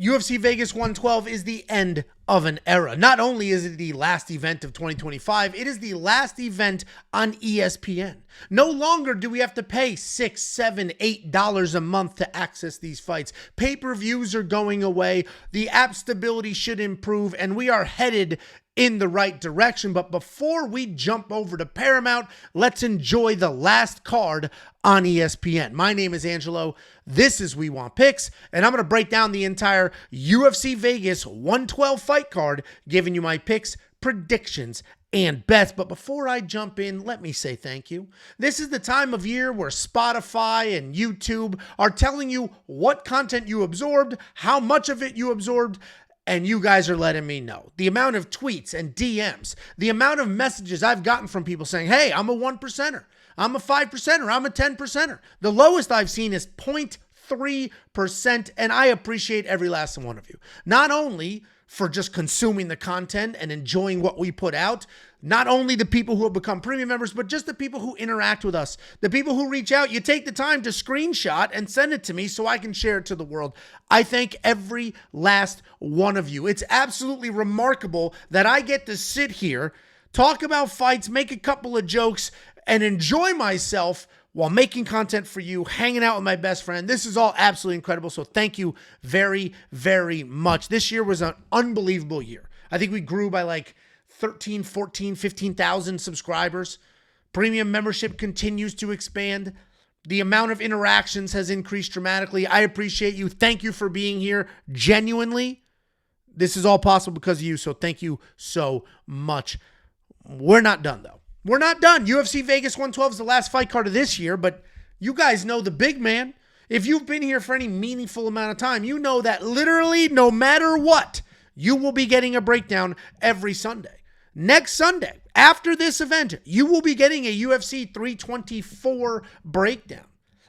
UFC Vegas 112 is the end of an era. Not only is it the last event of 2025, it is the last event on ESPN. No longer do we have to pay $6, $7, $8 a month to access these fights. Pay-per-views are going away. The app stability should improve, and we are headed in the right direction. But before we jump over to Paramount, let's enjoy the last card on ESPN. My name is Angelo. This is We Want Picks, and I'm going to break down the entire UFC Vegas 112 fight card, giving you my picks, predictions, and bets. But before I jump in, let me say thank you. This is the time of year where Spotify and YouTube are telling you what content you absorbed, how much of it you absorbed, and you guys are letting me know. The amount of tweets and DMs, the amount of messages I've gotten from people saying, hey, I'm a 1%er, I'm a 5%er, I'm a 10%er. The lowest I've seen is 0.3%, and I appreciate every last one of you. Not only for just consuming the content and enjoying what we put out, not only the people who have become premium members, but just the people who interact with us, the people who reach out. You take the time to screenshot and send it to me so I can share it to the world. I thank every last one of you. It's absolutely remarkable that I get to sit here, talk about fights, make a couple of jokes, and enjoy myself while making content for you, hanging out with my best friend. This is all absolutely incredible, so thank you very, very much. This year was an unbelievable year. I think we grew by like 13, 14, 15,000 subscribers. Premium membership continues to expand. The amount of interactions has increased dramatically. I appreciate you. Thank you for being here. Genuinely, this is all possible because of you, so thank you so much. We're not done, though. We're not done. UFC Vegas 112 is the last fight card of this year, but you guys know the big man. If you've been here for any meaningful amount of time, you know that literally no matter what, you will be getting a breakdown every Sunday. Next Sunday, after this event, you will be getting a UFC 324 breakdown.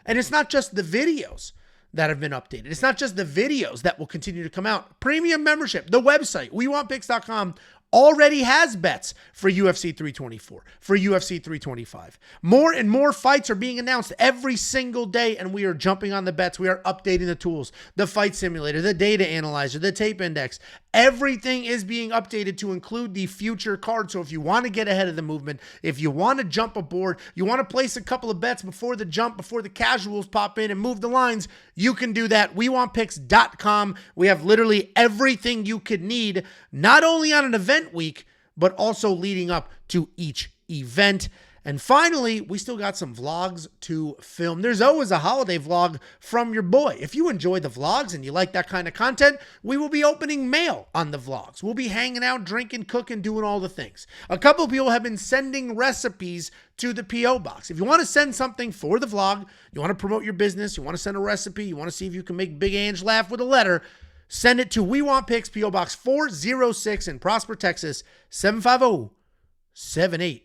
And it's not just the videos that have been updated. It's not just the videos that will continue to come out. Premium membership, the website, WeWantPicks.com, already has bets for UFC 324, for UFC 325. More and more fights are being announced every single day, and we are jumping on the bets. We are updating the tools, the fight simulator, the data analyzer, the tape index. Everything is being updated to include the future card. So if you want to get ahead of the movement, if you want to jump aboard, you want to place a couple of bets before the jump, before the casuals pop in and move the lines, you can do that. WeWantPicks.com. We have literally everything you could need, not only on an event week, but also leading up to each event. And finally, we still got some vlogs to film. There's always a holiday vlog from your boy. If you enjoy the vlogs and you like that kind of content, we will be opening mail on the vlogs. We'll be hanging out, drinking, cooking, doing all the things. A couple of people have been sending recipes to the P.O. Box. If you want to send something for the vlog, you want to promote your business, you want to send a recipe, you want to see if you can make Big Ange laugh with a letter, send it to We Want Picks, P.O. Box 406 in Prosper, Texas, 75078.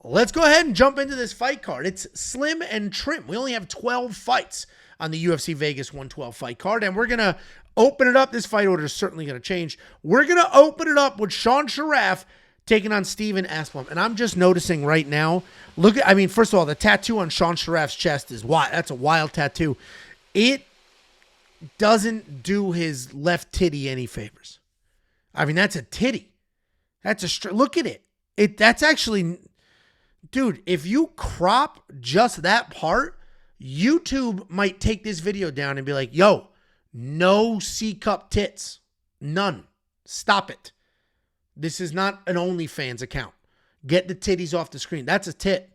Let's go ahead and jump into this fight card. It's slim and trim. We only have 12 fights on the UFC Vegas 112 fight card, and we're going to open it up. This fight order is certainly going to change. We're going to open it up with Sharaf taking on Steven Asplund. And I'm just noticing right now, first of all, the tattoo on Sharaf's chest is wild. That's a wild tattoo. It doesn't do his left titty any favors. I mean, that's a titty. That's look at it. That's actually, dude, if you crop just that part, YouTube might take this video down and be like, yo, no C-cup tits. None. Stop it. This is not an OnlyFans account. Get the titties off the screen. That's a tit.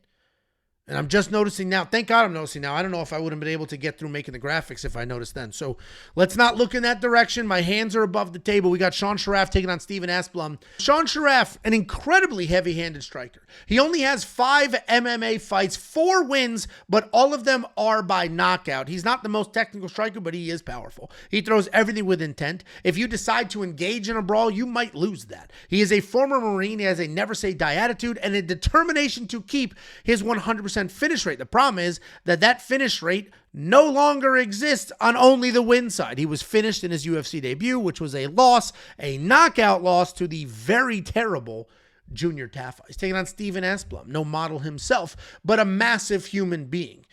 And I'm just noticing now. Thank God I'm noticing now. I don't know if I would have been able to get through making the graphics if I noticed then. So let's not look in that direction. My hands are above the table. We got Sharaf taking on Steven Asplund. Sharaf, an incredibly heavy-handed striker. He only has 5 MMA fights, 4 wins, but all of them are by knockout. He's not the most technical striker, but he is powerful. He throws everything with intent. If you decide to engage in a brawl, you might lose that. He is a former Marine. He has a never-say-die attitude and a determination to keep his 100% finish rate. The problem is that finish rate no longer exists on only the win side. He was finished in his UFC debut, which was a loss, a knockout loss to the very terrible Junior Tafa. He's taking on Steven Asplund, no model himself, but a massive human being.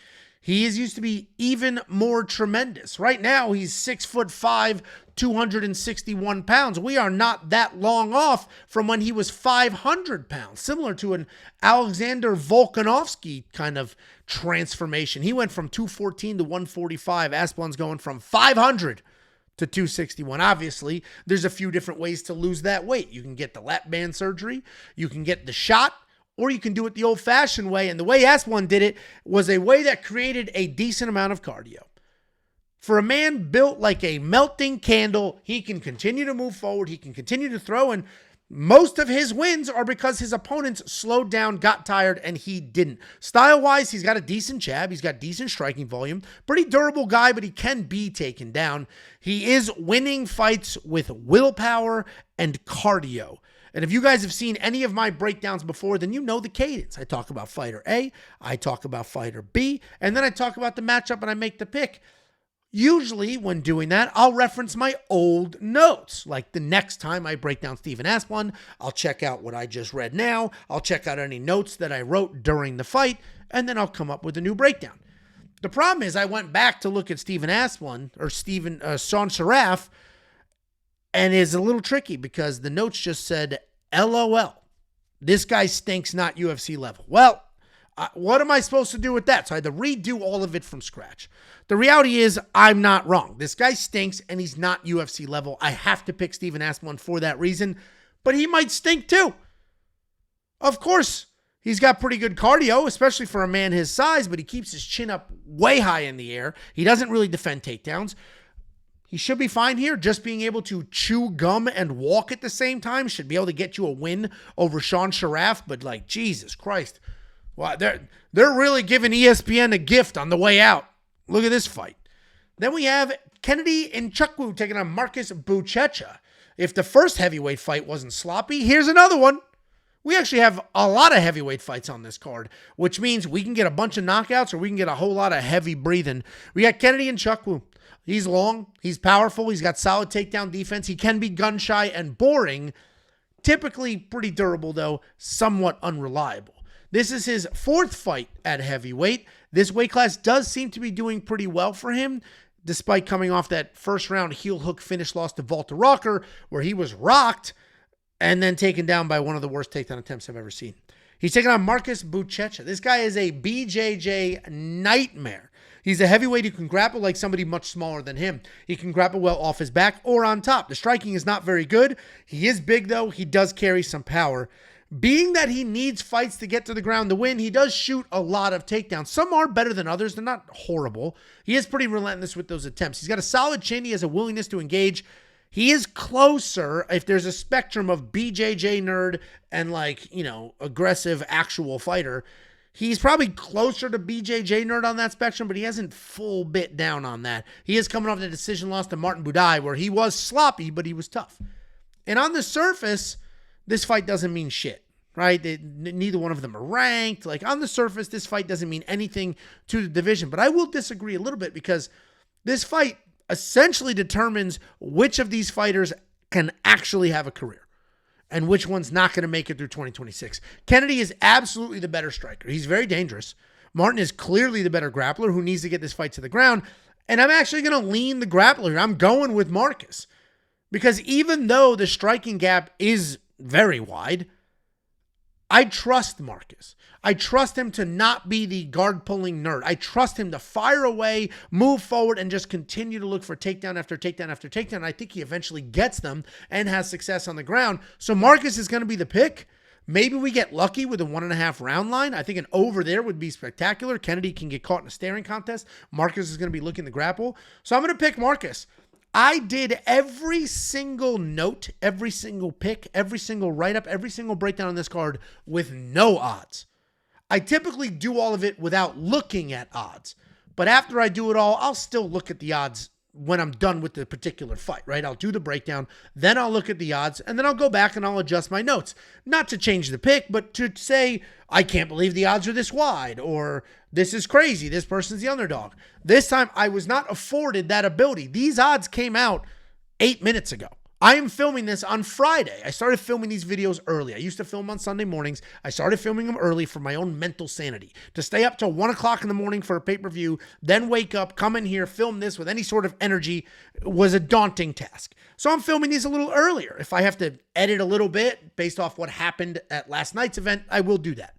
He is used to be even more tremendous. Right now, he's 6'5", 261 pounds. We are not that long off from when he was 500 pounds, similar to an Alexander Volkanovski kind of transformation. He went from 214 to 145. Asplund's going from 500 to 261. Obviously, there's a few different ways to lose that weight. You can get the lap band surgery, you can get the shot, or you can do it the old-fashioned way. And the way Asplund did it was a way that created a decent amount of cardio. For a man built like a melting candle, he can continue to move forward, he can continue to throw, and most of his wins are because his opponents slowed down, got tired, and he didn't. Style-wise, he's got a decent jab. He's got decent striking volume. Pretty durable guy, but he can be taken down. He is winning fights with willpower and cardio. And if you guys have seen any of my breakdowns before, then you know the cadence. I talk about fighter A, I talk about fighter B, and then I talk about the matchup and I make the pick. Usually when doing that, I'll reference my old notes. Like the next time I break down Steven Asplund, I'll check out what I just read now. I'll check out any notes that I wrote during the fight, and then I'll come up with a new breakdown. The problem is I went back to look at Steven Asplund, or Sean Sharaf, and it's a little tricky because the notes just said, LOL, this guy stinks, not UFC level. Well, what am I supposed to do with that? So I had to redo all of it from scratch. The reality is I'm not wrong. This guy stinks and he's not UFC level. I have to pick Steven Asplund for that reason, but he might stink too. Of course, he's got pretty good cardio, especially for a man his size, but he keeps his chin up way high in the air. He doesn't really defend takedowns. He should be fine here. Just being able to chew gum and walk at the same time should be able to get you a win over Sean Sharaf, but like, Jesus Christ. Wow, they're really giving ESPN a gift on the way out. Look at this fight. Then we have Kennedy Nzechukwu taking on Marcus Buchecha. If the first heavyweight fight wasn't sloppy, here's another one. We actually have a lot of heavyweight fights on this card, which means we can get a bunch of knockouts or we can get a whole lot of heavy breathing. We got Kennedy Nzechukwu. He's long, he's powerful, he's got solid takedown defense. He can be gun shy and boring. Typically pretty durable though, somewhat unreliable. This is his fourth fight at heavyweight. This weight class does seem to be doing pretty well for him, despite coming off that first round heel hook finish loss to Walter Rocker, where he was rocked and then taken down by one of the worst takedown attempts I've ever seen. He's taking on Marcus Buchecha. This guy is a BJJ nightmare. He's a heavyweight who can grapple like somebody much smaller than him. He can grapple well off his back or on top. The striking is not very good. He is big, though. He does carry some power. Being that he needs fights to get to the ground to win, he does shoot a lot of takedowns. Some are better than others. They're not horrible. He is pretty relentless with those attempts. He's got a solid chin. He has a willingness to engage. He is closer, if there's a spectrum of BJJ nerd and aggressive actual fighter, he's probably closer to BJJ nerd on that spectrum, but he hasn't full bit down on that. He is coming off the decision loss to Martin Buday, where he was sloppy, but he was tough. And on the surface, this fight doesn't mean shit, right? Neither one of them are ranked. Like, on the surface, this fight doesn't mean anything to the division. But I will disagree a little bit because this fight essentially determines which of these fighters can actually have a career and which one's not going to make it through 2026. Kennedy is absolutely the better striker. He's very dangerous. Martin is clearly the better grappler who needs to get this fight to the ground. And I'm actually going to lean the grappler here. I'm going with Marcus because even though the striking gap is very wide, I trust Marcus. I trust him to not be the guard-pulling nerd. I trust him to fire away, move forward, and just continue to look for takedown after takedown after takedown. I think he eventually gets them and has success on the ground. So Marcus is going to be the pick. Maybe we get lucky with a 1.5 round line. I think an over there would be spectacular. Kennedy can get caught in a staring contest. Marcus is going to be looking to grapple. So I'm going to pick Marcus. I did every single note, every single pick, every single write-up, every single breakdown on this card with no odds. I typically do all of it without looking at odds. But after I do it all, I'll still look at the odds when I'm done with the particular fight, right? I'll do the breakdown, then I'll look at the odds, and then I'll go back and I'll adjust my notes. Not to change the pick, but to say, I can't believe the odds are this wide, or this is crazy, this person's the underdog. This time, I was not afforded that ability. These odds came out 8 minutes ago. I am filming this on Friday. I started filming these videos early. I used to film on Sunday mornings. I started filming them early for my own mental sanity. To stay up till 1 o'clock in the morning for a pay-per-view, then wake up, come in here, film this with any sort of energy was a daunting task. So I'm filming these a little earlier. If I have to edit a little bit based off what happened at last night's event, I will do that.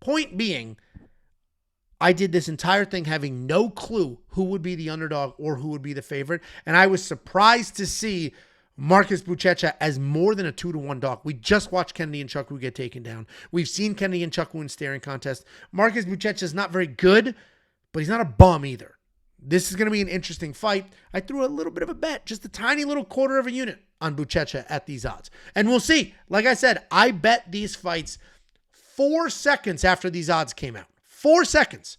Point being, I did this entire thing having no clue who would be the underdog or who would be the favorite. And I was surprised to see Marcus Buchecha as more than a 2-1 dog. We just watched Kennedy Nzechukwu get taken down. We've seen Kennedy Nzechukwu in staring contest. Marcus Buchecha is not very good, but he's not a bum either. This is going to be an interesting fight. I threw a little bit of a bet, just a tiny little quarter of a unit on Buchecha at these odds. And we'll see. Like I said, I bet these fights 4 seconds after these odds came out. 4 seconds.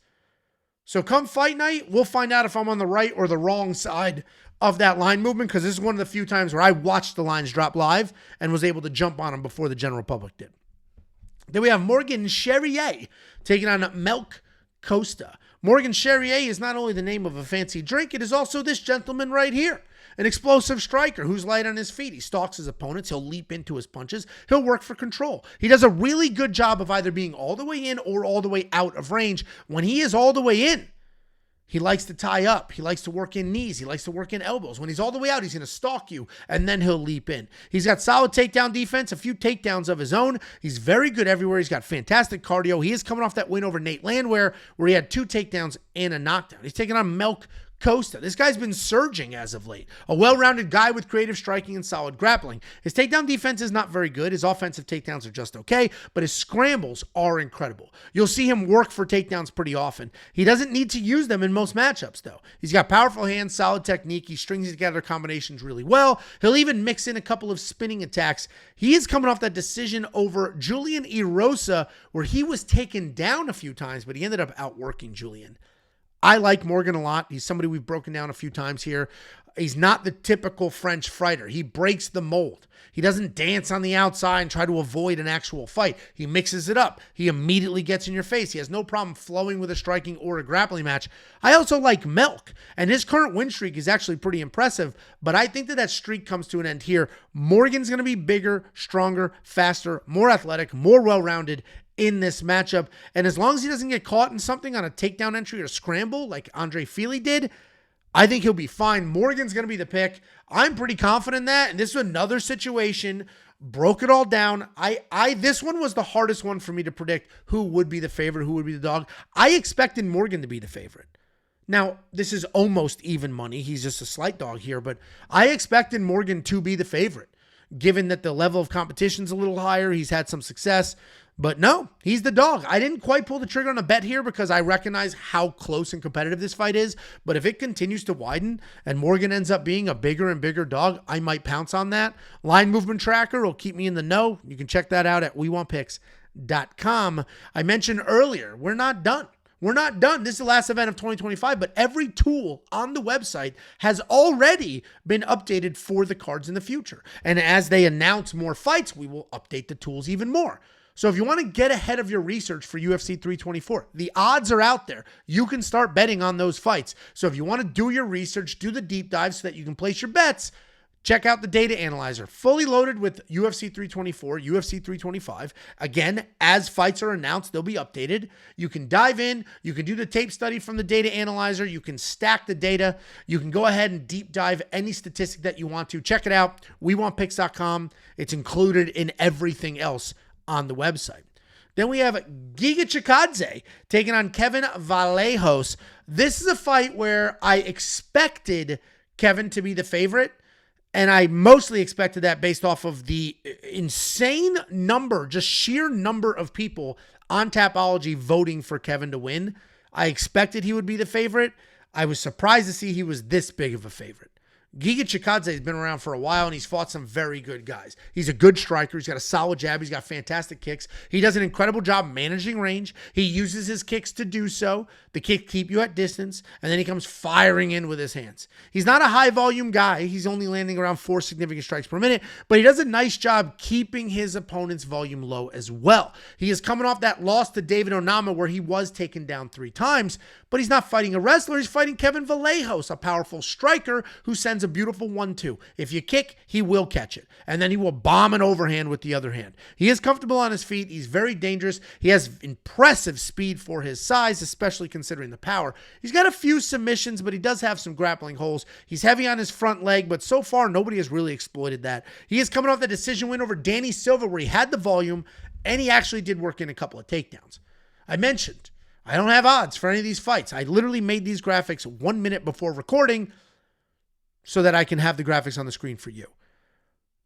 So come fight night, we'll find out if I'm on the right or the wrong side of that line movement, because this is one of the few times where I watched the lines drop live and was able to jump on them before the general public did. Then we have Morgan Charriere taking on Costa. Morgan Charriere is not only the name of a fancy drink, it is also this gentleman right here. An explosive striker who's light on his feet. He stalks his opponents. He'll leap into his punches. He'll work for control. He does a really good job of either being all the way in or all the way out of range. When he is all the way in, he likes to tie up. He likes to work in knees. He likes to work in elbows. When he's all the way out, he's going to stalk you, and then he'll leap in. He's got solid takedown defense, a few takedowns of his own. He's very good everywhere. He's got fantastic cardio. He is coming off that win over Nate Landwehr, where he had 2 takedowns and a knockdown. He's taking on Costa. This guy's been surging as of late. A well-rounded guy with creative striking and solid grappling. His takedown defense is not very good. His offensive takedowns are just okay, but his scrambles are incredible. You'll see him work for takedowns pretty often. He doesn't need to use them in most matchups, though. He's got powerful hands, solid technique. He strings together combinations really well. He'll even mix in a couple of spinning attacks. He is coming off that decision over Julian Erosa, where he was taken down a few times, but he ended up outworking Julian. I like Morgan a lot. He's somebody we've broken down a few times here. He's not the typical French fighter. He breaks the mold. He doesn't dance on the outside and try to avoid an actual fight. He mixes it up. He immediately gets in your face. He has no problem flowing with a striking or a grappling match. I also like Melk, and his current win streak is actually pretty impressive, but I think that streak comes to an end here. Morgan's going to be bigger, stronger, faster, more athletic, more well-rounded in this matchup. And as long as he doesn't get caught in something on a takedown entry or scramble like Andre Fili did, I think he'll be fine. Morgan's going to be the pick. I'm pretty confident in that. And this is another situation. Broke it all down. This one was the hardest one for me to predict who would be the favorite, who would be the dog. I expected Morgan to be the favorite. Now, this is almost even money. He's just a slight dog here, but I expected Morgan to be the favorite, given that the level of competition's a little higher. He's had some success. But no, he's the dog. I didn't quite pull the trigger on a bet here because I recognize how close and competitive this fight is. But if it continues to widen and Morgan ends up being a bigger and bigger dog, I might pounce on that. Line movement tracker will keep me in the know. You can check that out at WeWantPicks.com. I mentioned earlier, we're not done. We're not done. This is the last event of 2025, but every tool on the website has already been updated for the cards in the future. And as they announce more fights, we will update the tools even more. So if you want to get ahead of your research for UFC 324, the odds are out there. You can start betting on those fights. So if you want to do your research, do the deep dive so that you can place your bets, check out the data analyzer. Fully loaded with UFC 324, UFC 325. Again, as fights are announced, they'll be updated. You can dive in. You can do the tape study from the data analyzer. You can stack the data. You can go ahead and deep dive any statistic that you want to. Check it out. WeWantPicks.com. It's included in everything else on the website. Then we have Giga Chikadze taking on Kevin Vallejos. This is a fight where I expected Kevin to be the favorite, and I mostly expected that based off of the insane number, just sheer number of people on Tapology voting for Kevin to win. I expected he would be the favorite. I was surprised to see he was this big of a favorite. Giga Chikadze has been around for a while, and he's fought some very good guys. He's a good striker. He's got a solid jab. He's got fantastic kicks. He does an incredible job managing range. He uses his kicks to do so. The kick keep you at distance, and then he comes firing in with his hands. He's not a high-volume guy. He's only landing around 4 significant strikes per minute, but he does a nice job keeping his opponent's volume low as well. He is coming off that loss to David Onama where he was taken down 3 times, but he's not fighting a wrestler. He's fighting Kevin Vallejos, a powerful striker who sends a beautiful 1-2. If you kick, he will catch it. And then he will bomb an overhand with the other hand. He is comfortable on his feet. He's very dangerous. He has impressive speed for his size, especially considering the power. He's got a few submissions, but he does have some grappling holes. He's heavy on his front leg, but so far, nobody has really exploited that. He is coming off the decision win over Danny Silva, where he had the volume, and he actually did work in a couple of takedowns. I mentioned, I don't have odds for any of these fights. I literally made these graphics 1 minute before recording so that I can have the graphics on the screen for you.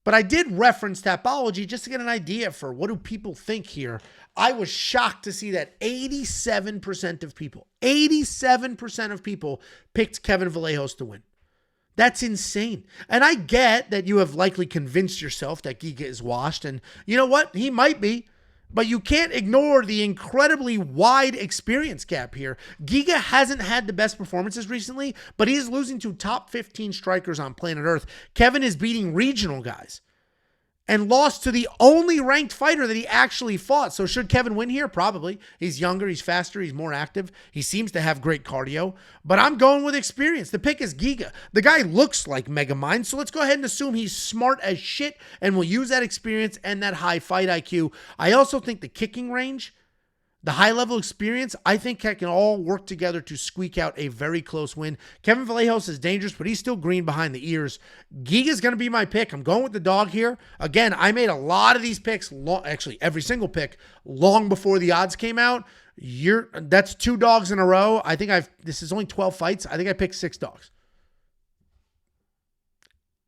But I did reference Tapology just to get an idea for what do people think here. I was shocked to see that 87% of people picked Kevin Vallejos to win. That's insane. And I get that you have likely convinced yourself that Giga is washed. And you know what? He might be. But you can't ignore the incredibly wide experience gap here. Giga hasn't had the best performances recently, but he's losing to top 15 strikers on planet Earth. Kevin is beating regional guys and lost to the only ranked fighter that he actually fought. So should Kevin win here? Probably. He's younger, he's faster, he's more active. He seems to have great cardio, but I'm going with experience. The pick is Giga. The guy looks like Megamind, so let's go ahead and assume he's smart as shit and will use that experience and that high fight IQ. I also think the kicking range, the high-level experience, I think that can all work together to squeak out a very close win. Kevin Vallejos is dangerous, but he's still green behind the ears. Giga's going to be my pick. I'm going with the dog here. Again, I made a lot of these picks, actually every single pick, long before the odds came out. That's 2 dogs in a row. I think this is only 12 fights. I think I picked 6 dogs.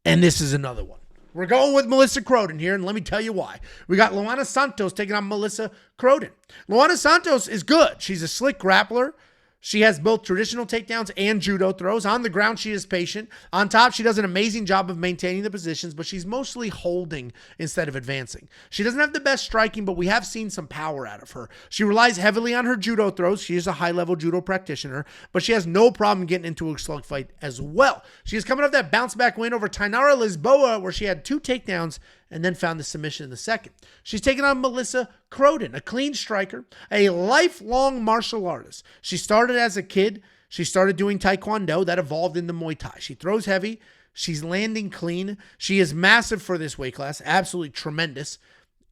And this is another one. We're going with Melissa Croden here, and let me tell you why. We got Luana Santos taking on Melissa Croden. Luana Santos is good. She's a slick grappler. She has both traditional takedowns and judo throws. On the ground, she is patient. On top, she does an amazing job of maintaining the positions, but she's mostly holding instead of advancing. She doesn't have the best striking, but we have seen some power out of her. She relies heavily on her judo throws. She is a high-level judo practitioner, but she has no problem getting into a slugfight as well. She is coming off that bounce-back win over Tainara Lisboa, where she had 2 takedowns and then found the submission in the second. She's taking on Melissa Croden, a clean striker, a lifelong martial artist. She started as a kid. She started doing Taekwondo. That evolved into Muay Thai. She throws heavy. She's landing clean. She is massive for this weight class. Absolutely tremendous.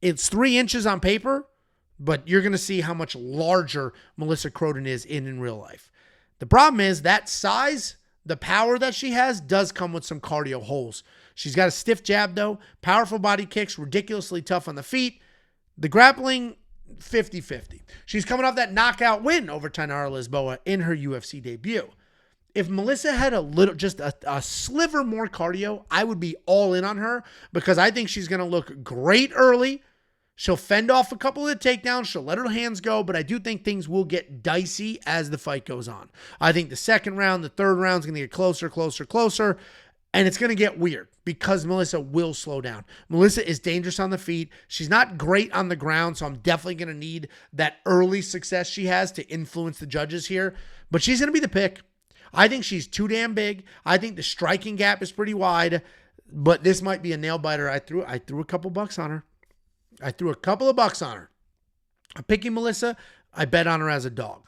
It's 3 inches on paper, but you're going to see how much larger Melissa Croden is in real life. The problem is that size, the power that she has, does come with some cardio holes. She's got a stiff jab, though. Powerful body kicks, ridiculously tough on the feet. The grappling, 50-50. She's coming off that knockout win over Tainara Lisboa in her UFC debut. If Melissa had just a sliver more cardio, I would be all in on her because I think she's going to look great early. She'll fend off a couple of the takedowns. She'll let her hands go, but I do think things will get dicey as the fight goes on. I think the second round, the third round is going to get closer. And it's going to get weird because Melissa will slow down. Melissa is dangerous on the feet. She's not great on the ground, so I'm definitely going to need that early success she has to influence the judges here. But she's going to be the pick. I think she's too damn big. I think the striking gap is pretty wide, but this might be a nail biter. I threw a couple bucks on her. I'm picking Melissa. I bet on her as a dog.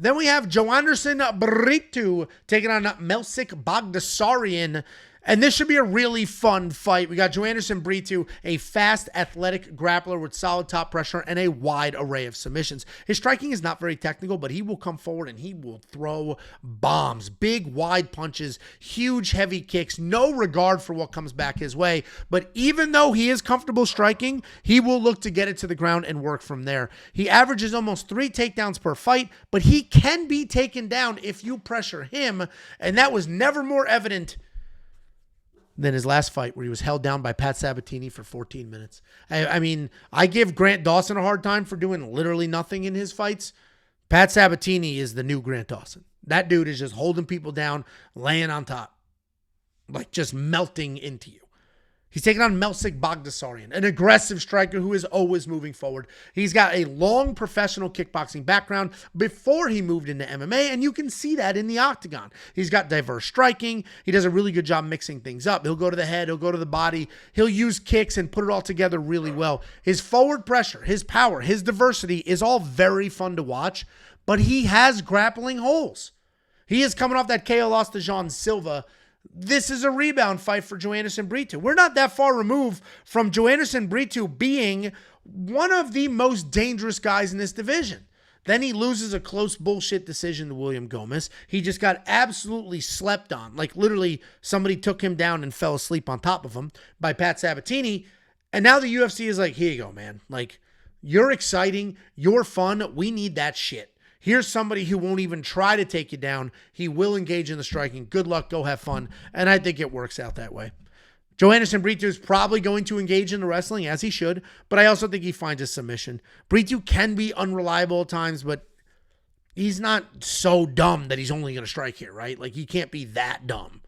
Then we have Joanderson Brito taking on Melsik Baghdasaryan. And this should be a really fun fight. We got Joanderson Brito, a fast, athletic grappler with solid top pressure and a wide array of submissions. His striking is not very technical, but he will come forward and he will throw bombs. Big, wide punches, huge, heavy kicks, no regard for what comes back his way. But even though he is comfortable striking, he will look to get it to the ground and work from there. He averages almost 3 takedowns per fight, but he can be taken down if you pressure him. And that was never more evident than his last fight where he was held down by Pat Sabatini for 14 minutes. I mean, I give Grant Dawson a hard time for doing literally nothing in his fights. Pat Sabatini is the new Grant Dawson. That dude is just holding people down, laying on top, like just melting into you. He's taking on Melsik Baghdasaryan, an aggressive striker who is always moving forward. He's got a long professional kickboxing background before he moved into MMA, and you can see that in the octagon. He's got diverse striking. He does a really good job mixing things up. He'll go to the head. He'll go to the body. He'll use kicks and put it all together really well. His forward pressure, his power, his diversity is all very fun to watch, but he has grappling holes. He is coming off that KO loss to Jean Silva. This is a rebound fight for Joanderson Brito. We're not that far removed from Joanderson Brito being one of the most dangerous guys in this division. Then he loses a close bullshit decision to William Gomez. He just got absolutely slept on. Like literally somebody took him down and fell asleep on top of him by Pat Sabatini. And now the UFC is like, here you go, man. Like, you're exciting. You're fun. We need that shit. Here's somebody who won't even try to take you down. He will engage in the striking. Good luck. Go have fun. And I think it works out that way. Joanderson Brito is probably going to engage in the wrestling, as he should, but I also think he finds a submission. Brito can be unreliable at times, but he's not so dumb that he's only going to strike here, right? Like, he can't be that dumb.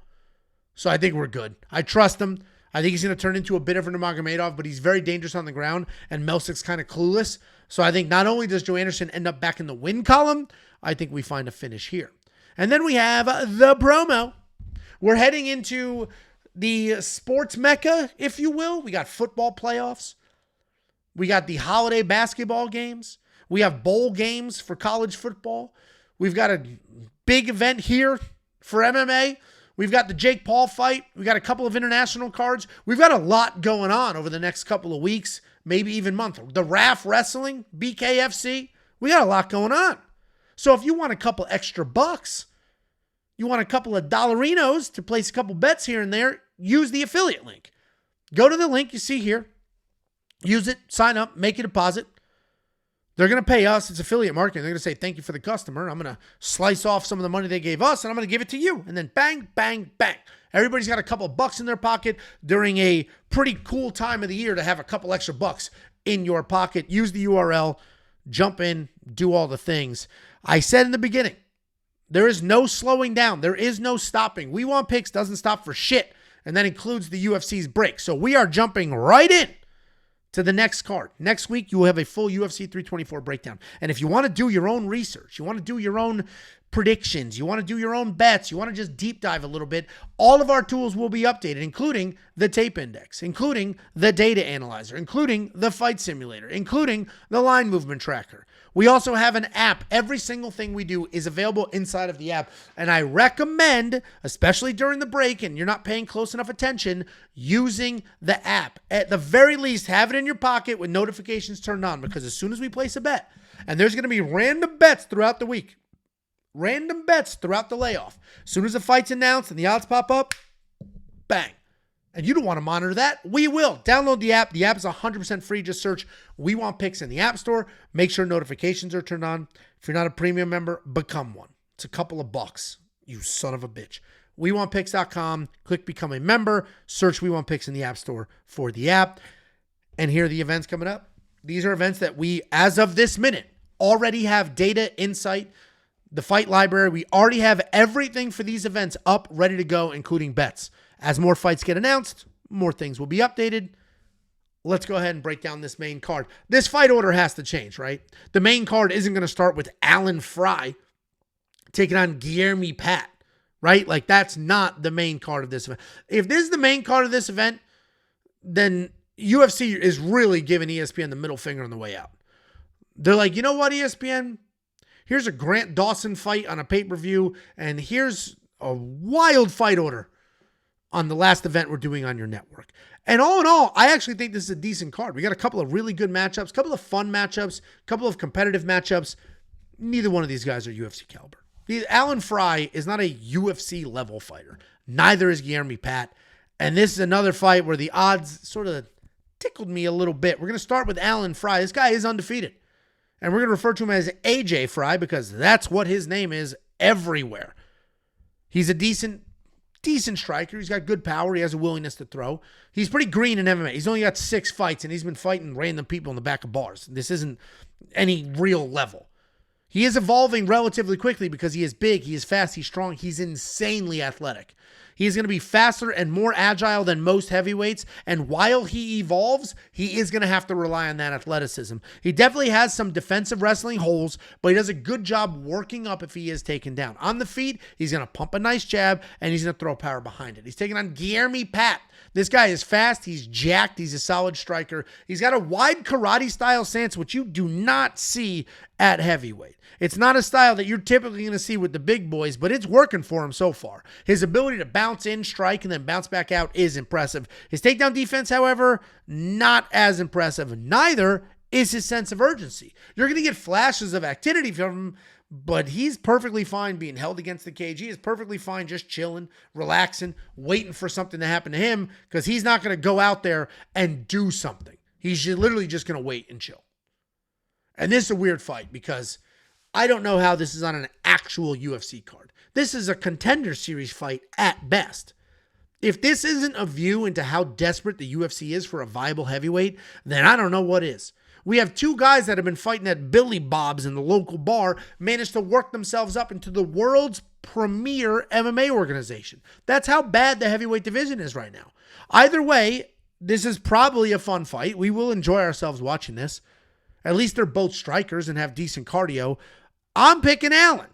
So I think we're good. I trust him. I think he's going to turn into a bit of a Nurmagomedov, but he's very dangerous on the ground, and Melsik's kind of clueless. So I think not only does Joanderson end up back in the win column, I think we find a finish here. And then we have the promo. We're heading into the sports mecca, if you will. We got football playoffs. We got the holiday basketball games. We have bowl games for college football. We've got a big event here for MMA. We've got the Jake Paul fight. We got a couple of international cards. We've got a lot going on over the next couple of weeks, maybe even month. The RAF wrestling, BKFC. We got a lot going on. So if you want a couple extra bucks, you want a couple of dollarinos to place a couple bets here and there, use the affiliate link. Go to the link you see here. Use it, sign up, make a deposit. They're going to pay us. It's affiliate marketing. They're going to say, thank you for the customer. I'm going to slice off some of the money they gave us, and I'm going to give it to you. And then bang, bang, bang. Everybody's got a couple of bucks in their pocket during a pretty cool time of the year to have a couple extra bucks in your pocket. Use the URL, jump in, do all the things. I said in the beginning, there is no slowing down. There is no stopping. We Want Picks doesn't stop for shit, and that includes the UFC's break. So we are jumping right in to the next card. Next week, you will have a full UFC 324 breakdown. And if you want to do your own research, you want to do your own predictions, you want to do your own bets, you want to just deep dive a little bit, all of our tools will be updated, including the tape index, including the data analyzer, including the fight simulator, including the line movement tracker. We also have an app. Every single thing we do is available inside of the app. And I recommend, especially during the break and you're not paying close enough attention, using the app. At the very least, have it in your pocket with notifications turned on, because as soon as we place a bet, and there's going to be random bets throughout the week, random bets throughout the layoff. As soon as the fight's announced and the odds pop up, bang. And you don't want to monitor that? We will. Download the app. The app is 100% free. Just search We Want Picks in the App Store. Make sure notifications are turned on. If you're not a premium member, become one. It's a couple of bucks, you son of a bitch. WeWantPicks.com. Click Become a Member. Search We Want Picks in the App Store for the app. And here are the events coming up. These are events that we, as of this minute, already have data, insight, the fight library. We already have everything for these events up, ready to go, including bets. As more fights get announced, more things will be updated. Let's go ahead and break down this main card. This fight order has to change, right? The main card isn't going to start with Alan Frye taking on Guilherme Pat, right? Like, that's not the main card of this event. If this is the main card of this event, then UFC is really giving ESPN the middle finger on the way out. They're like, you know what, ESPN? Here's a Grant Dawson fight on a pay-per-view, and here's a wild fight order on the last event we're doing on your network. And all in all, I actually think this is a decent card. We got a couple of really good matchups, a couple of fun matchups, a couple of competitive matchups. Neither one of these guys are UFC caliber. Alan Frye is not a UFC level fighter. Neither is Guilherme Pat. And this is another fight where the odds sort of tickled me a little bit. We're going to start with Alan Frye. This guy is undefeated. And we're going to refer to him as AJ Frye because that's what his name is everywhere. He's a decent striker. He's got good power. He has a willingness to throw. He's pretty green in MMA. He's only got 6 fights, and he's been fighting random people in the back of bars. This isn't any real level. He is evolving relatively quickly because he is big, he is fast, he's strong, he's insanely athletic. He is going to be faster and more agile than most heavyweights, and while he evolves, he is going to have to rely on that athleticism. He definitely has some defensive wrestling holes, but he does a good job working up if he is taken down. On the feet, he's going to pump a nice jab, and he's going to throw power behind it. He's taking on Guilherme Pat. This guy is fast, he's jacked, he's a solid striker. He's got a wide karate-style stance, which you do not see at heavyweight. It's not a style that you're typically going to see with the big boys, but it's working for him so far. His ability to bounce bounce in, strike, and then bounce back out is impressive. His takedown defense, however, not as impressive. Neither is his sense of urgency. You're going to get flashes of activity from him, but he's perfectly fine being held against the cage. He is perfectly fine just chilling, relaxing, waiting for something to happen to him, because he's not going to go out there and do something. He's literally just going to wait and chill. And this is a weird fight because I don't know how this is on an actual UFC card. This is a Contender Series fight at best. If this isn't a view into how desperate the UFC is for a viable heavyweight, then I don't know what is. We have two guys that have been fighting at Billy Bob's in the local bar, managed to work themselves up into the world's premier MMA organization. That's how bad the heavyweight division is right now. Either way, this is probably a fun fight. We will enjoy ourselves watching this. At least they're both strikers and have decent cardio. I'm picking Allen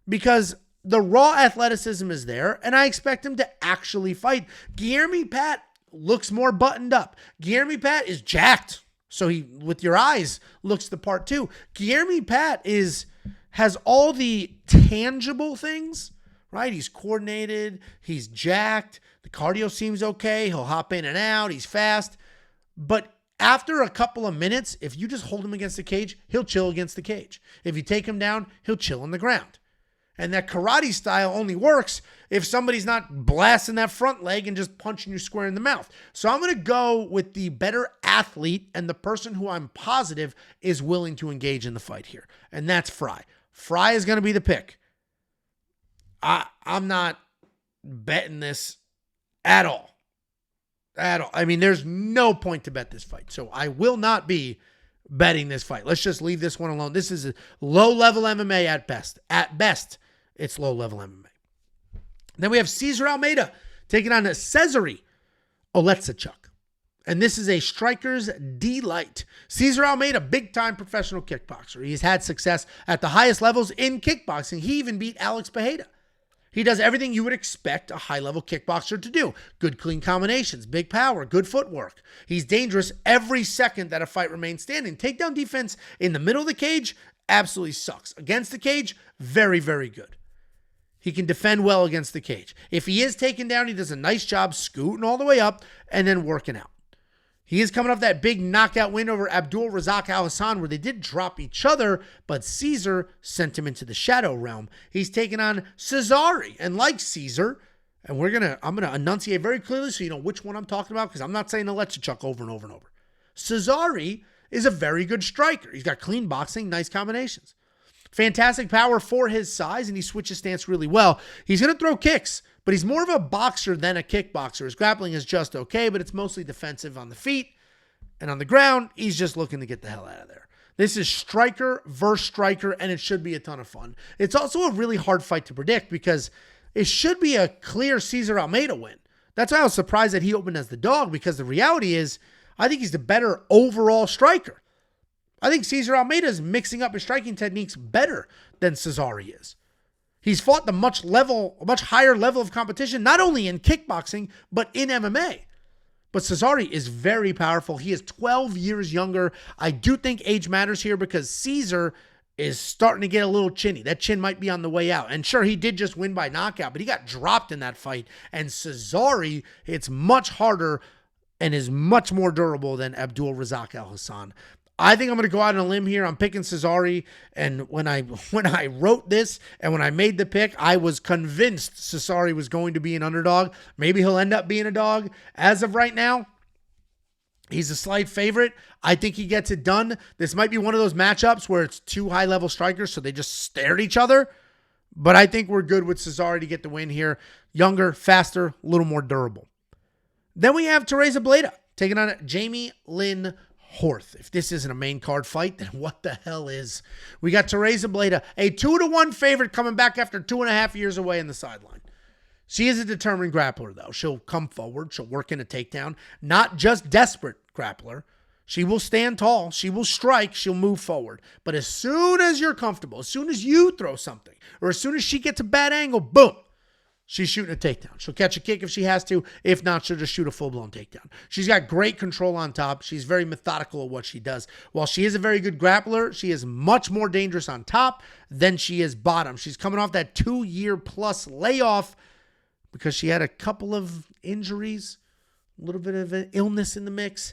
because the raw athleticism is there, and I expect him to actually fight. Guilherme Pat looks more buttoned up. Guilherme Pat is jacked. So he, with your eyes, looks the part too. Guilherme Pat has all the tangible things, right? He's coordinated. He's jacked. The cardio seems okay. He'll hop in and out. He's fast. But after a couple of minutes, if you just hold him against the cage, he'll chill against the cage. If you take him down, he'll chill on the ground. And that karate style only works if somebody's not blasting that front leg and just punching you square in the mouth. So I'm going to go with the better athlete and the person who I'm positive is willing to engage in the fight here. And that's Frye. Frye is going to be the pick. I'm not betting this at all. At all. I mean, there's no point to bet this fight. So I will not be betting this fight. Let's just leave this one alone. This is a low-level MMA at best. At best, it's low-level MMA. Then we have Cesar Almeida taking on Cezary Oleksiejczuk. And this is a striker's delight. Cesar Almeida, big-time professional kickboxer. He's had success at the highest levels in kickboxing. He even beat Alex Pereira. He does everything you would expect a high-level kickboxer to do. Good, clean combinations, big power, good footwork. He's dangerous every second that a fight remains standing. Takedown defense in the middle of the cage absolutely sucks. Against the cage, very, very good. He can defend well against the cage. If he is taken down, he does a nice job scooting all the way up and then working out. He is coming off that big knockout win over Abdul Razak Al Hassan where they did drop each other, but Cesar sent him into the shadow realm. He's taking on Cezary, and like Cesar, and I'm gonna enunciate very clearly so you know which one I'm talking about because I'm not saying Oleksiejczuk over and over and over. Cezary is a very good striker. He's got clean boxing, nice combinations. Fantastic power for his size, and he switches stance really well. He's going to throw kicks, but he's more of a boxer than a kickboxer. His grappling is just okay, but it's mostly defensive on the feet. And on the ground, he's just looking to get the hell out of there. This is striker versus striker, and it should be a ton of fun. It's also a really hard fight to predict because it should be a clear Cesar Almeida win. That's why I was surprised that he opened as the dog, because the reality is I think he's the better overall striker. I think Cesar Almeida is mixing up his striking techniques better than Cezary is. He's fought the much higher level of competition, not only in kickboxing, but in MMA. But Cezary is very powerful. He is 12 years younger. I do think age matters here because Cesar is starting to get a little chinny. That chin might be on the way out. And sure, he did just win by knockout, but he got dropped in that fight. And Cezary, it's much harder and is much more durable than Abdul Razak Al Hassan. I think I'm going to go out on a limb here. I'm picking Cezary, and when I wrote this and when I made the pick, I was convinced Cezary was going to be an underdog. Maybe he'll end up being a dog. As of right now, he's a slight favorite. I think he gets it done. This might be one of those matchups where it's two high-level strikers, so they just stare at each other. But I think we're good with Cezary to get the win here. Younger, faster, a little more durable. Then we have Tereza Bleda taking on Jamey-Lyn. If this isn't a main card fight, then what the hell is? We got Tereza Bleda, a 2-1 favorite coming back after 2.5 years away in the sideline. She is a determined grappler, though. She'll come forward. She'll work in a takedown. Not just desperate grappler. She will stand tall. She will strike. She'll move forward. But as soon as you're comfortable, as soon as you throw something, or as soon as she gets a bad angle, boom, she's shooting a takedown. She'll catch a kick if she has to. If not, she'll just shoot a full-blown takedown. She's got great control on top. She's very methodical at what she does. While she is a very good grappler, she is much more dangerous on top than she is bottom. She's coming off that 2-year-plus layoff, because she had a couple of injuries, a little bit of an illness in the mix.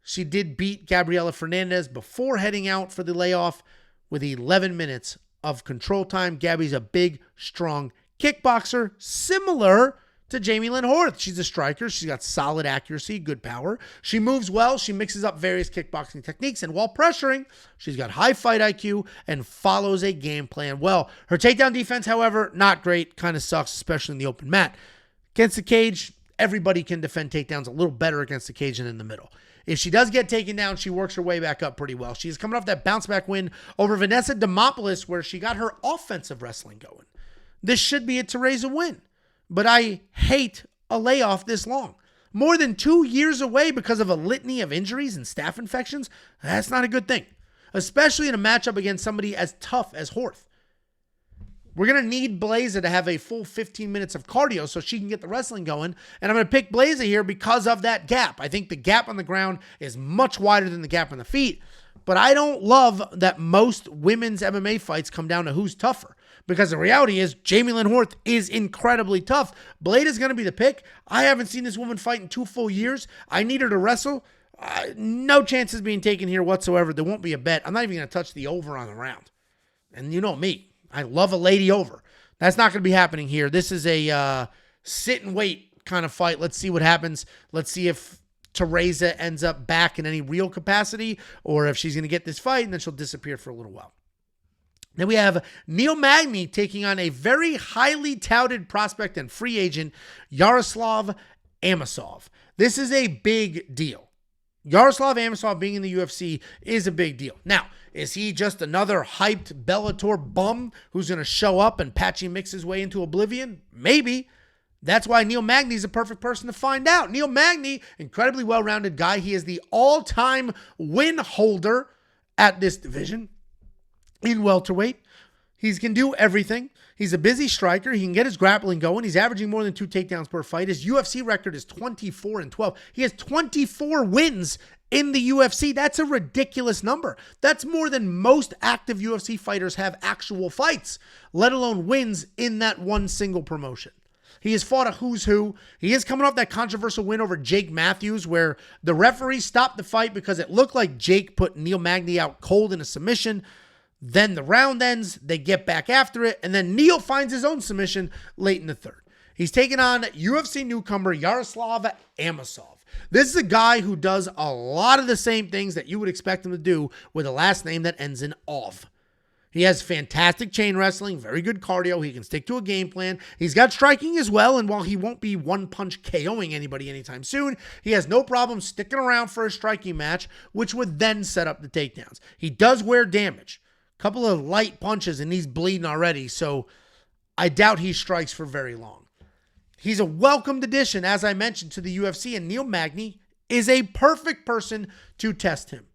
She did beat Gabriela Fernandez before heading out for the layoff with 11 minutes of control time. Gabby's a big, strong kickboxer, similar to Jamey-Lyn Horth. She's a striker. She's got solid accuracy, good power. She moves well. She mixes up various kickboxing techniques, and while pressuring, she's got high fight IQ and follows a game plan well. Her takedown defense, however, not great. Kind of sucks, especially in the open mat. Against the cage, everybody can defend takedowns a little better against the cage than in the middle. If she does get taken down, she works her way back up pretty well. She's coming off that bounce back win over Vanessa Demopoulos, where she got her offensive wrestling going. This should be a Tereza win, but I hate a layoff this long. More than 2 years away because of a litany of injuries and staph infections, that's not a good thing, especially in a matchup against somebody as tough as Horth. We're going to need Bleda to have a full 15 minutes of cardio so she can get the wrestling going. And I'm going to pick Bleda here because of that gap. I think the gap on the ground is much wider than the gap on the feet. But I don't love that most women's MMA fights come down to who's tougher. Because the reality is Jamey-Lyn Horth is incredibly tough. Bleda is going to be the pick. I haven't seen this woman fight in 2 full years. I need her to wrestle. No chances being taken here whatsoever. There won't be a bet. I'm not even going to touch the over on the round. And you know me. I love a lady over. That's not going to be happening here. This is a sit and wait kind of fight. Let's see what happens. Let's see if Tereza ends up back in any real capacity or if she's going to get this fight and then she'll disappear for a little while. Then we have Neil Magny taking on a very highly touted prospect and free agent, Yaroslav Amosov. This is a big deal. Yaroslav Amosov being in the UFC is a big deal. Now, is he just another hyped Bellator bum who's going to show up and patchy mix his way into oblivion? Maybe. That's why Neil Magny is a perfect person to find out. Neil Magny, incredibly well-rounded guy. He is the all-time win holder at this division in welterweight. He can do everything. He's a busy striker. He can get his grappling going. He's averaging more than 2 takedowns per fight. His UFC record is 24-12. He has 24 wins in the UFC. That's a ridiculous number. That's more than most active UFC fighters have actual fights, let alone wins in that one single promotion. He has fought a who's who. He is coming off that controversial win over Jake Matthews where the referee stopped the fight because it looked like Jake put Neil Magny out cold in a submission. Then the round ends, they get back after it, and then Neil finds his own submission late in the third. He's taking on UFC newcomer Yaroslav Amosov. This is a guy who does a lot of the same things that you would expect him to do with a last name that ends in ov. He has fantastic chain wrestling, very good cardio. He can stick to a game plan. He's got striking as well, and while he won't be one-punch KOing anybody anytime soon, he has no problem sticking around for a striking match, which would then set up the takedowns. He does wear damage. Couple of light punches and he's bleeding already, so I doubt he strikes for very long. He's a welcomed addition, as I mentioned, to the UFC, and Neil Magny is a perfect person to test him.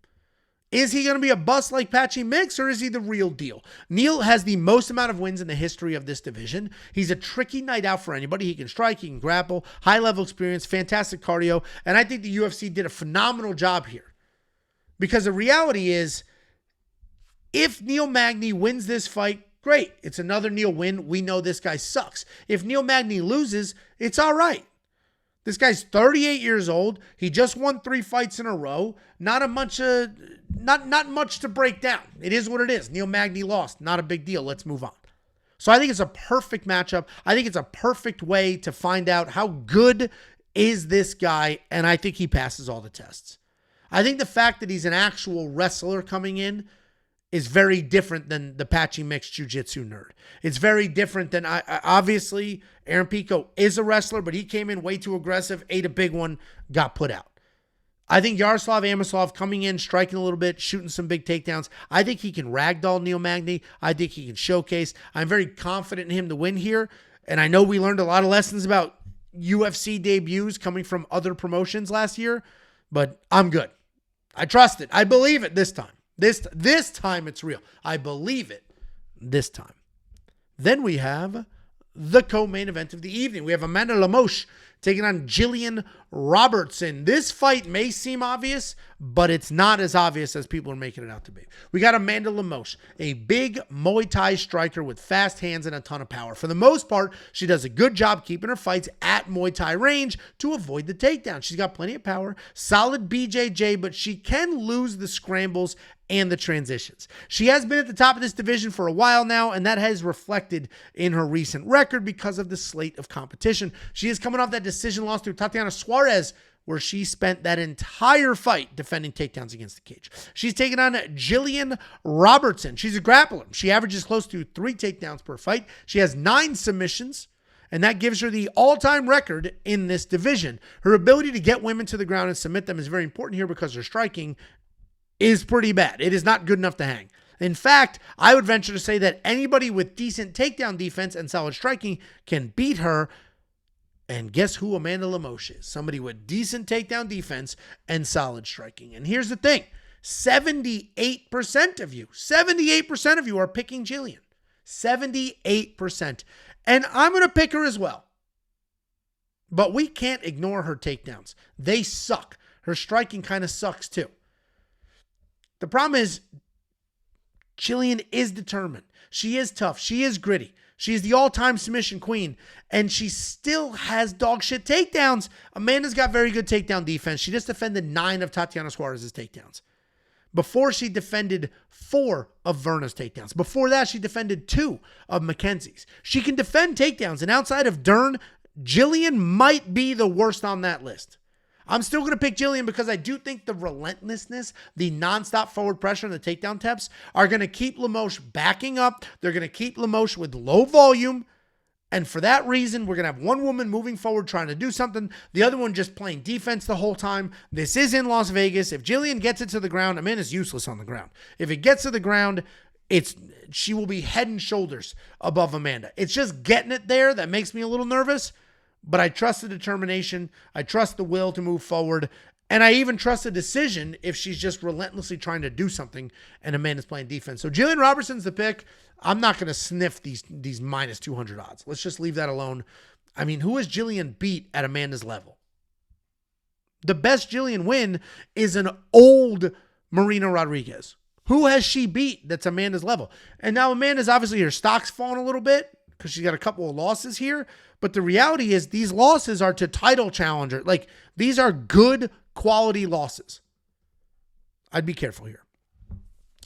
Is he going to be a bust like Patchy Mix, or is he the real deal? Neil has the most amount of wins in the history of this division. He's a tricky night out for anybody. He can strike, he can grapple, high-level experience, fantastic cardio, and I think the UFC did a phenomenal job here. Because the reality is, if Neil Magny wins this fight, great. It's another Neil win. We know this guy sucks. If Neil Magny loses, it's all right. This guy's 38 years old. He just won 3 fights in a row. Not much to break down. It is what it is. Neil Magny lost. Not a big deal. Let's move on. So I think it's a perfect matchup. I think it's a perfect way to find out how good is this guy, and I think he passes all the tests. I think the fact that he's an actual wrestler coming in is very different than the Patchy Mix Jiu-Jitsu nerd. It's very different than, obviously, Aaron Pico is a wrestler, but he came in way too aggressive, ate a big one, got put out. I think Yaroslav Amosov coming in, striking a little bit, shooting some big takedowns. I think he can ragdoll Neil Magny. I think he can showcase. I'm very confident in him to win here, and I know we learned a lot of lessons about UFC debuts coming from other promotions last year, but I'm good. I trust it. I believe it this time. This time it's real. I believe it this time. Then we have the co-main event of the evening. We have Amanda Lemos taking on Gillian Robertson. This fight may seem obvious, but it's not as obvious as people are making it out to be. We got Amanda Lemos, a big Muay Thai striker with fast hands and a ton of power. For the most part, she does a good job keeping her fights at Muay Thai range to avoid the takedown. She's got plenty of power, solid BJJ, but she can lose the scrambles and the transitions. She has been at the top of this division for a while now, and that has reflected in her recent record because of the slate of competition. She is coming off that decision loss to Tatiana Suarez, where she spent that entire fight defending takedowns against the cage. She's taking on Jillian Robertson. She's a grappler. She averages close to 3 takedowns per fight. She has 9 submissions, and that gives her the all-time record in this division. Her ability to get women to the ground and submit them is very important here because her striking is pretty bad. It is not good enough to hang. In fact, I would venture to say that anybody with decent takedown defense and solid striking can beat her. And guess who Amanda Lemos is? Somebody with decent takedown defense and solid striking. And here's the thing. 78% of you are picking Jillian. 78%. And I'm going to pick her as well. But we can't ignore her takedowns. They suck. Her striking kind of sucks too. The problem is, Jillian is determined. She is tough. She is gritty. She's the all-time submission queen, and she still has dog shit takedowns. Amanda's got very good takedown defense. She just defended 9 of Tatiana Suarez's takedowns. Before, she defended 4 of Verna's takedowns. Before that, she defended 2 of Mackenzie's. She can defend takedowns, and outside of Dern, Jillian might be the worst on that list. I'm still going to pick Jillian because I do think the relentlessness, the nonstop forward pressure and the takedown taps are going to keep Lemos backing up. They're going to keep Lemos with low volume. And for that reason, we're going to have one woman moving forward trying to do something, the other one just playing defense the whole time. This is in Las Vegas. If Jillian gets it to the ground, Amanda's useless on the ground. If it gets to the ground, she will be head and shoulders above Amanda. It's just getting it there that makes me a little nervous. But I trust the determination. I trust the will to move forward. And I even trust the decision if she's just relentlessly trying to do something and Amanda's playing defense. So Jillian Robertson's the pick. I'm not going to sniff these minus 200 odds. Let's just leave that alone. I mean, who has Jillian beat at Amanda's level? The best Jillian win is an old Marina Rodriguez. Who has she beat that's Amanda's level? And now Amanda's obviously, her stock's fallen a little bit because she's got a couple of losses here. But the reality is these losses are to title challenger. Like, these are good quality losses. I'd be careful here.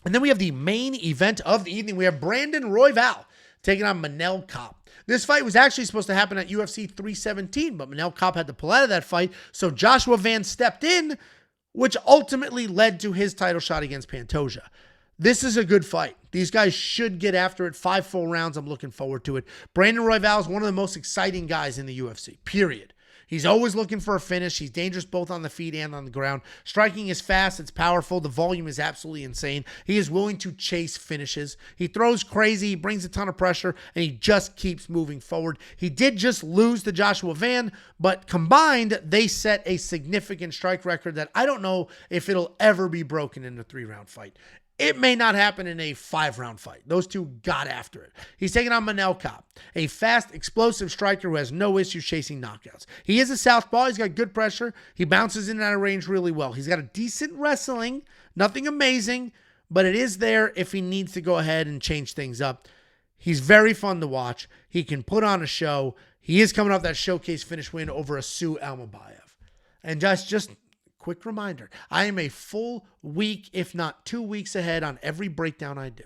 And then we have the main event of the evening. We have Brandon Royval taking on Manel Kape. This fight was actually supposed to happen at UFC 317, but Manel Kape had to pull out of that fight. So Joshua Van stepped in, which ultimately led to his title shot against Pantoja. This is a good fight. These guys should get after it. 5 full rounds. I'm looking forward to it. Brandon Royval is one of the most exciting guys in the UFC, period. He's always looking for a finish. He's dangerous both on the feet and on the ground. Striking is fast. It's powerful. The volume is absolutely insane. He is willing to chase finishes. He throws crazy. He brings a ton of pressure, and he just keeps moving forward. He did just lose to Joshua Van, but combined, they set a significant strike record that I don't know if it'll ever be broken in a 3-round fight. It may not happen in a 5-round fight. Those two got after it. He's taking on Manel Kape, a fast, explosive striker who has no issue chasing knockouts. He is a southpaw. He's got good pressure. He bounces in and out of range really well. He's got a decent wrestling, nothing amazing, but it is there if he needs to go ahead and change things up. He's very fun to watch. He can put on a show. He is coming off that showcase finish win over Asu Almabayev. And just quick reminder, I am a full week, if not 2 weeks ahead on every breakdown I do.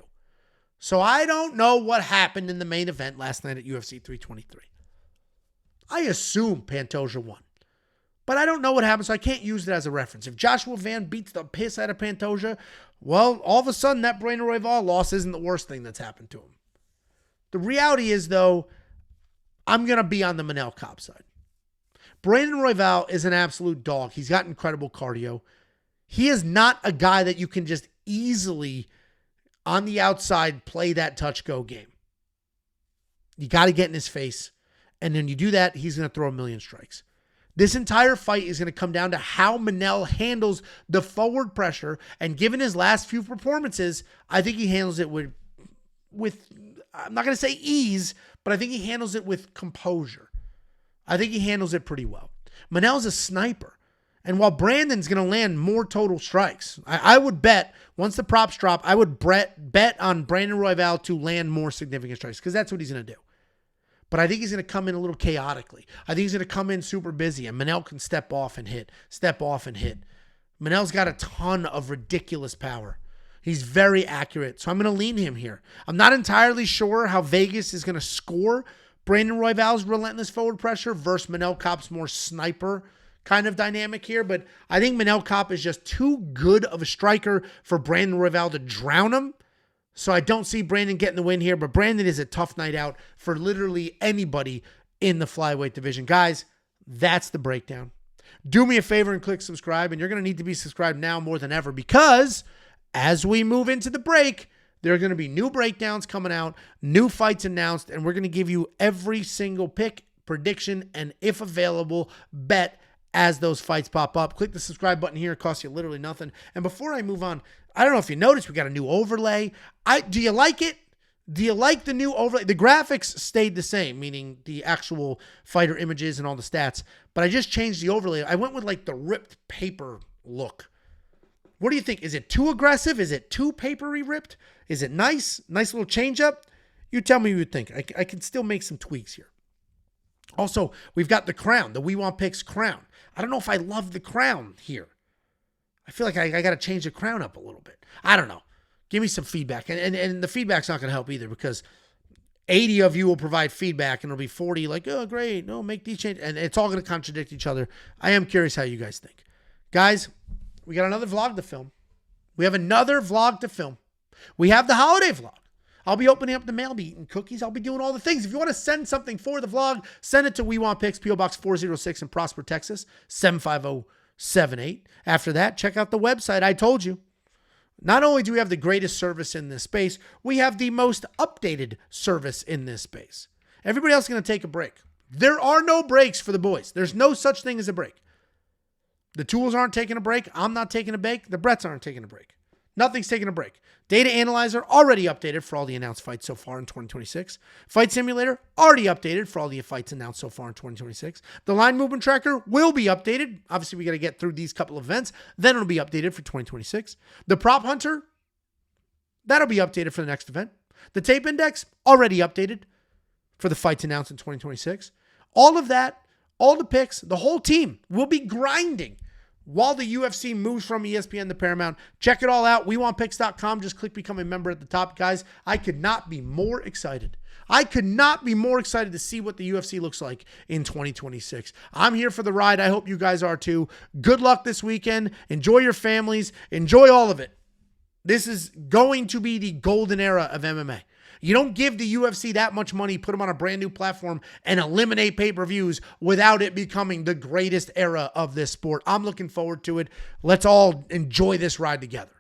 So I don't know what happened in the main event last night at UFC 323. I assume Pantoja won. But I don't know what happened, so I can't use it as a reference. If Joshua Van beats the piss out of Pantoja, well, all of a sudden that Brandon Royval loss isn't the worst thing that's happened to him. The reality is, though, I'm going to be on the Manel Kape side. Brandon Royval is an absolute dog. He's got incredible cardio. He is not a guy that you can just easily, on the outside, play that touch-go game. You got to get in his face. And then you do that, he's going to throw a million strikes. This entire fight is going to come down to how Manel handles the forward pressure. And given his last few performances, I think he handles it with I'm not going to say ease, but I think he handles it with composure. I think he handles it pretty well. Manel's a sniper. And while Brandon's going to land more total strikes, I would bet, once the props drop, I would bet on Brandon Royval to land more significant strikes because that's what he's going to do. But I think he's going to come in a little chaotically. I think he's going to come in super busy, and Manel can step off and hit. Manel's got a ton of ridiculous power. He's very accurate, so I'm going to lean him here. I'm not entirely sure how Vegas is going to score Brandon Royval's relentless forward pressure versus Manel Kape's more sniper kind of dynamic here, but I think Manel Kape is just too good of a striker for Brandon Royval to drown him. So I don't see Brandon getting the win here, but Brandon is a tough night out for literally anybody in the flyweight division. Guys, that's the breakdown. Do me a favor and click subscribe, and you're going to need to be subscribed now more than ever because as we move into the break, there are going to be new breakdowns coming out, new fights announced, and we're going to give you every single pick, prediction, and if available, bet as those fights pop up. Click the subscribe button here. It costs you literally nothing. And before I move on, I don't know if you noticed, we got a new overlay. Do you like it? Do you like the new overlay? The graphics stayed the same, meaning the actual fighter images and all the stats, but I just changed the overlay. I went with like the ripped paper look. What do you think? Is it too aggressive? Is it too papery ripped? Is it nice? Nice little change up? You tell me what you think. I can still make some tweaks here. Also, we've got the crown, the We Want Picks crown. I don't know if I love the crown here. I feel like I got to change the crown up a little bit. I don't know. Give me some feedback. And the feedback's not going to help either because 80 of you will provide feedback and it'll be 40 like, oh, great. No, make these changes. And it's all going to contradict each other. I am curious how you guys think. Guys, we got another vlog to film. We have another vlog to film. We have the holiday vlog. I'll be opening up the mail, be eating cookies. I'll be doing all the things. If you want to send something for the vlog, send it to We Want Picks, P.O. Box 406 in Prosper, Texas, 75078. After that, check out the website. I told you. Not only do we have the greatest service in this space, we have the most updated service in this space. Everybody else is going to take a break. There are no breaks for the boys. There's no such thing as a break. The tools aren't taking a break. I'm not taking a break. The Bretts aren't taking a break. Nothing's taking a break. Data Analyzer already updated for all the announced fights so far in 2026. Fight Simulator already updated for all the fights announced so far in 2026. The Line Movement Tracker will be updated. Obviously, we got to get through these couple of events. Then it'll be updated for 2026. The Prop Hunter, that'll be updated for the next event. The Tape Index already updated for the fights announced in 2026. All of that, all the picks, the whole team will be grinding while the UFC moves from ESPN to Paramount. Check it all out. WeWantPicks.com. Just click become a member at the top. Guys, I could not be more excited. I could not be more excited to see what the UFC looks like in 2026. I'm here for the ride. I hope you guys are too. Good luck this weekend. Enjoy your families. Enjoy all of it. This is going to be the golden era of MMA. You don't give the UFC that much money, put them on a brand new platform, and eliminate pay-per-views without it becoming the greatest era of this sport. I'm looking forward to it. Let's all enjoy this ride together.